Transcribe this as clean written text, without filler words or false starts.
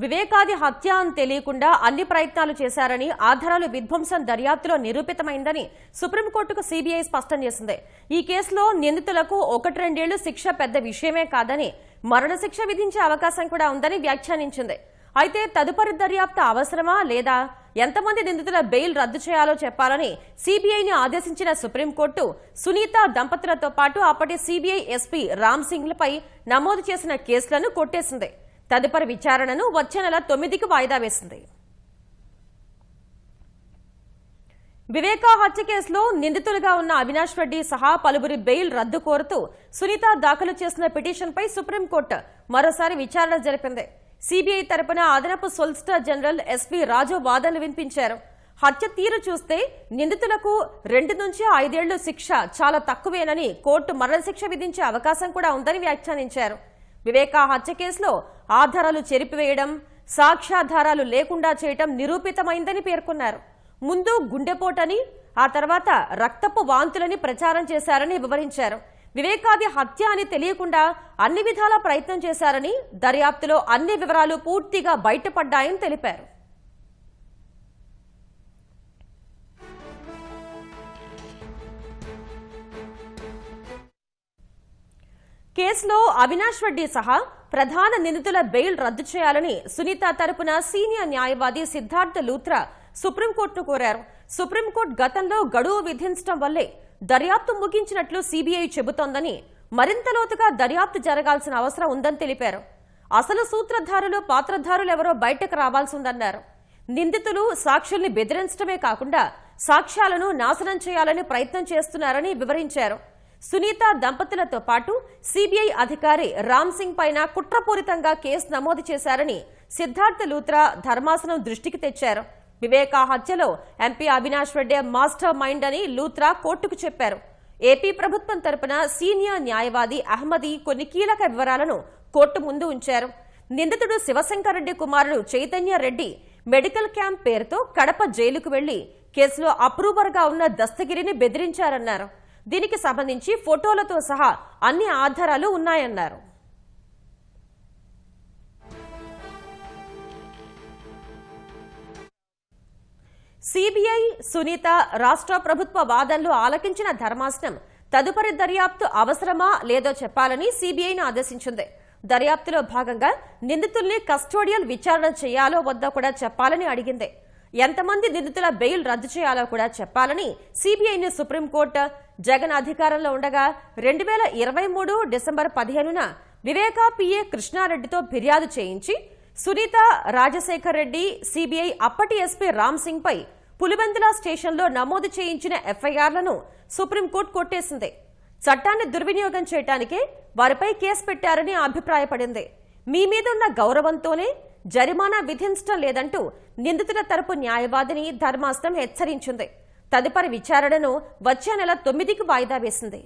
వివేకాది హత్య అని తెలియకుండా అన్ని ప్రయత్నాలు చేశారని ఆధారాలు విధ్వంసం దర్యాప్తులో నిరూపితమైందని సుప్రీంకోర్టుకు సీబీఐ స్పష్టం చేసింది. ఈ కేసులో నిందితులకు 1-2 ఏళ్లు శిక్ష పెద్ద విషయమే కాదని, మరణశిక్ష విధించే అవకాశం కూడా ఉందని వ్యాఖ్యానించింది. అయితే తదుపరి దర్యాప్తు అవసరమా లేదా, ఎంతమంది నిందితుల బెయిల్ రద్దు చేయాలో చెప్పాలని సీబీఐని ఆదేశించిన సుప్రీంకోర్టు సునీత దంపతులతో పాటు అప్పటి సీబీఐ ఎస్పీ రామ్ సింగ్లపై నమోదు చేసిన కేసులను కొట్టేసింది. తదుపరి విచారణను వచ్చే నెల 9కి వాయిదా వేసింది. వివేకా హత్య కేసులో నిందితులుగా ఉన్న అవినాష్ రెడ్డి సహా పలువురి బెయిల్ రద్దు కోరుతూ సునీత దాఖలు చేసిన పిటిషన్పై సుప్రీంకోర్టు మరోసారి విచారణ జరిపింది. సీబీఐ తరపున అదనపు సొలిసిటర్ జనరల్ ఎస్పీ రాజు వాదనలు వినిపించారు. హత్య తీరు చూస్తే నిందితులకు 2 నుంచి 5 ఏళ్లు శిక్ష చాలా తక్కువేనని, కోర్టు మరణశిక్ష విధించే అవకాశం కూడా ఉందని వ్యాఖ్యానించారు. వివేకా హత్య కేసులో ఆధారాలు చెరిపివేయడం, సాక్ష్యాధారాలు లేకుండా చేయడం నిరూపితమైందని పేర్కొన్నారు. ముందు గుండెపోటని, ఆ తర్వాత రక్తపు వాంతులని ప్రచారం చేశారని వివరించారు. వివేకాది హత్య అని తెలియకుండా అన్ని విధాల ప్రయత్నం చేశారని, దర్యాప్తులో అన్ని వివరాలు పూర్తిగా బయటపడ్డాయని తెలిపారు. కేసులో అవినాష్ రెడ్డి సహా ప్రధాన నిందితుల బెయిల్ రద్దు చేయాలని సునీత తరపున సీనియర్ న్యాయవాది సిద్ధార్థ లూత్రా సుప్రీంకోర్టును కోరారు. సుప్రీంకోర్టు గతంలో గడువు విధించడం వల్లే దర్యాప్తు ముగించినట్లు సీబీఐ చెబుతోందని, మరింత లోతుగా దర్యాప్తు జరగాల్సిన అవసరం ఉందని తెలిపారు. అసలు సూత్రధారులు, పాత్రధారులెవరో బయటకు రావాల్సి ఉందన్నారు. నిందితులు సాక్షుల్ని బెదిరించడమే కాకుండా సాక్ష్యాలను నాశనం చేయాలని ప్రయత్నం చేస్తున్నారని వివరించారు. సునీత దంపతులతో పాటు సీబీఐ అధికారి రామ్ సింగ్ పైన కుట్రపూరితంగా కేసు నమోదు చేశారని సిద్ధార్థ లూత్రా ధర్మాసనం దృష్టికి తెచ్చారు. వివేకా హత్యలో MP Avinash Reddy mastermind అని లూత్రా కోర్టుకు చెప్పారు. ఏపీ ప్రభుత్వం తరపున సీనియర్ న్యాయవాది అహ్మదీ కొన్ని కీలక వివరాలను కోర్టు ముందు ఉంచారు. నిందితుడు శివశంకర్ రెడ్డి కుమారుడు చైతన్య రెడ్డి మెడికల్ క్యాంప్ పేరుతో కడప జైలుకు వెళ్లి కేసులో అప్రూవర్గా ఉన్న దస్తగిరిని బెదిరించారన్నారు. దీనికి సంబంధించి ఫోటోలతో సహా అన్ని ఆధారాలు ఉన్నాయన్నారు. సీబీఐ, సునీత, రాష్ట్ర ప్రభుత్వ వాదనలు ఆలకించిన ధర్మాసనం తదుపరి దర్యాప్తు అవసరమా లేదో చెప్పాలని సీబీఐని ఆదేశించింది. దర్యాప్తులో భాగంగా నిందితుల్ని కస్టోడియల్ విచారణ చేయాలో వద్దో కూడా చెప్పాలని అడిగింది. ఎంతమంది నిందితుల బెయిల్ రద్దు చేయాలో కూడా చెప్పాలని సీబీఐని సుప్రీంకోర్టు జగన్ అధికారంలో ఉండగా 2023 డిసెంబర్ 15న వివేకా పిఏ కృష్ణారెడ్డితో ఫిర్యాదు చేయించి సునీత, రాజశేఖర్ రెడ్డి, సీబీఐ అప్పటి ఎస్పీ రామ్ సింగ్ పై పులివెందుల స్టేషన్లో నమోదు చేయించిన ఎఫ్ఐఆర్లను సుప్రీంకోర్టు కొట్టేసింది. చట్టాన్ని దుర్వినియోగం చేయడానికే వారిపై కేసు పెట్టారని అభిప్రాయపడింది. మీ మీదున్న గౌరవంతోనే జరిమానా విధించడం లేదంటూ నిందితుల తరపు న్యాయవాదిని ధర్మాసనం హెచ్చరించింది. తదుపరి విచారణను వచ్చే నెల 9కి వాయిదా వేసింది.